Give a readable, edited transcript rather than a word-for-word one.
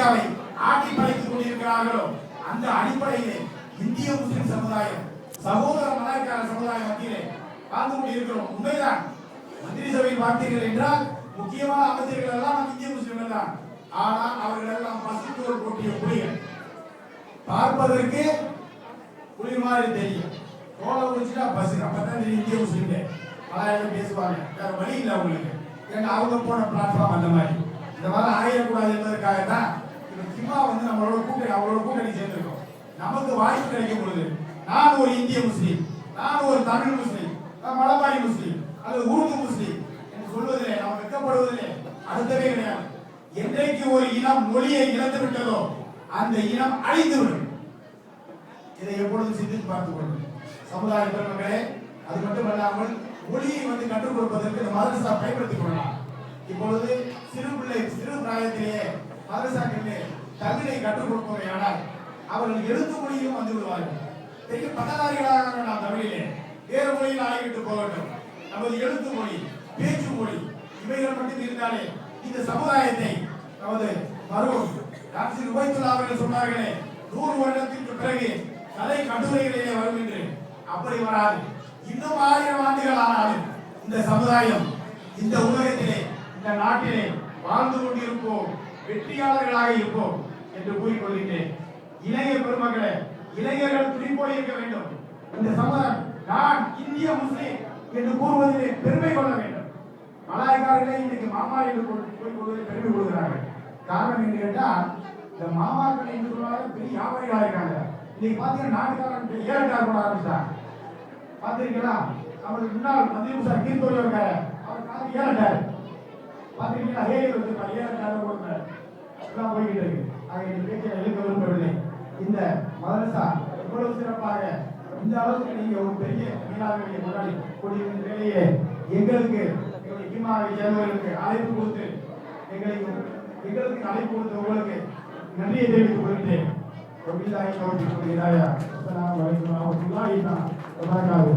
இந்தியாவை ஆட்டி படைத்துக் கொண்டிருக்கிறார்களோ அந்த அடிப்படையிலே இந்திய முஸ்லிம் சமுதாயம் சகோதர மலாய்க்கார சமுதாயம் மத்தியிலே வாழ்ந்து கொண்டிருக்கிறோம். உண்மைதான். மந்திரி சபையில் பார்த்தீர்கள் என்றால் முக்கியமான அமைச்சர்கள் எல்லாம் இந்திய முஸ்லிம்கள் தான். ஆனால் அவர்கள் எல்லாம் பசுத்தோல் போட்டிய புலிகள். பார்ப்பதற்கு புலி மாதிரி தெரியும். தோலை குடிச்சுட்டா பசு. அப்பதான் தெரியும் இந்திய முஸ்லிம்கள். மலாயம் பேசுவாங்க. வேற வழி இல்லை அவங்களுக்கு. ஏன்னா அவங்க போன பிளாட்ஃபார்ம் அந்த மாதிரி. இந்த மாதிரி ஆயிடக்கூடாது என்பதற்காக தான் சும்மா வந்து நம்மளோட கூட்டணி அவங்களோட கூட்டணி சேர்ந்திருக்கோம். நமக்கு வாய்ப்பு கிடைக்கும் பொழுது நான் ஒரு இந்திய முஸ்லீம், நான் ஒரு தமிழ் முஸ்லீம், மலபாரி முஸ்லீம் அல்லது உருது முஸ்லீம் என்று சொல்வதிலே நாம் வெட்கப்படுவதிலே அடுத்தவே கிடையாது. என்றைக்கு ஒரு இனம் மொழியை இழந்து விட்டதோ அந்த இனம் அழிந்துவிடும். இதை எப்பொழுதும் சிந்தித்து பார்த்துக் கொள்ளும் சமுதாய பெருமக்களே. அது மட்டுமல்லாமல் மொழியை வந்து கற்றுக் கொடுப்பதற்கு இந்த மதரசா பயன்படுத்திக் கொள்ளலாம். இப்பொழுது சிறு பிராயத்திலேயே மதரசாக்களிலே தமிழை கற்றுக் கொடுப்பவையானால் அவர்கள் எழுத்து மொழியும் வந்து விடுவார்கள். பெரிய பட்டதாரிகளாக நாம் தமிழிலே வேறு மொழியில் ஆகிவிட்டு போகட்டும். நமது எழுத்து மொழி, பேச்சு மொழி இவைகள் மட்டும் இருந்தாலே இந்த சமுதாயத்தை நமது மருவம் டாக்டர் உபைத்துல்லா அவர்கள் சொன்னார்களே 100 வருடத்திற்கு பிறகு கலை கட்டுரைகளிலே வரும் என்று. அப்படி வராது. இன்னும் 1000 ஆண்டுகள் ஆனாலும் இந்த சமுதாயம் இந்த உலகத்திலே இந்த நாட்டிலே வாழ்ந்து கொண்டிருப்போம், வெற்றியாளர்களாக இருப்போம் என்று கூறிக்கொள்கிறேன். இளைய பெருமக்களே, இளைஞர்கள் துணிப்போடு இருக்க வேண்டும். இந்த சமுதாயம் நான் இந்திய முஸ்லீம் என்று கூறுவதிலே பெருமை கொள்ள வேண்டும். மலாய்க்காரர்களே இன்னைக்கு மாமா என்று கூறுவதில் பெருமை கொள்கிறார்கள். காரணம் என்று கேட்டால் இந்த மாமாக்கள் என்று சொன்னாலும் பெரிய வியாபாரிகளாக இருக்காங்க. இன்னைக்கு பார்த்தீங்கன்னா நாட்டுக்காரன் ஏழக்கார போட ஆரம்பிச்சாங்க. பார்த்திருக்கீங்களா? அவருக்கு முன்னாள் மந்திரி சார் கீர்த்தோடு இருக்காரு. அவர் காது ஏழக்காரு பார்த்திருக்கீங்களா? ஏழக்கார போடுறாரு. எல்லாம் போய்கிட்டு இருக்கு. ஆக இந்த பேச்சை எழுக்க விரும்பவில்லை. இந்த மதரசா இவ்வளவு சிறப்பாக இந்த அளவுக்கு நீங்க ஒரு பெரிய மீனாவியை கொண்டாடி கூடிய வேலையை எங்களுக்கு எங்களுடைய இமாவை சேர்ந்தவர்களுக்கு அழைப்பு கொடுத்து எங்களுக்கு அழைப்பு கொடுத்த உங்களுக்கு நன்றியை தெரிவித்துக் கொள்கிறேன். وبالله التوفيق والهداية. السلام عليكم ورحمة الله وبركاته.